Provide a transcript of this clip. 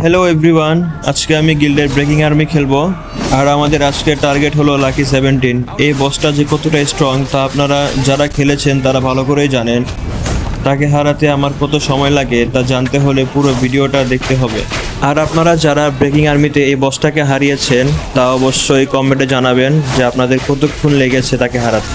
Hello everyone, আজকে আমি গিল্ডের ব্রেকিং আর্মি খেলবো। আর আমাদের আজকের টার্গেট হলো লাকি 17। এই বসটা যে কতটা স্ট্রং তা আপনারা যারা খেলেছেন তারা ভালো করেই জানেন। তাকে হারাতে আমার কত সময় লাগে তা জানতে হলে পুরো ভিডিওটা দেখতে হবে। আর আপনারা যারা ব্রেকিং আর্মিতে এই বসটাকে হারিয়েছেন তা অবশ্যই কমেন্টে জানাবেন যে আপনাদের কতক্ষণ লেগেছে তাকে হারাতে।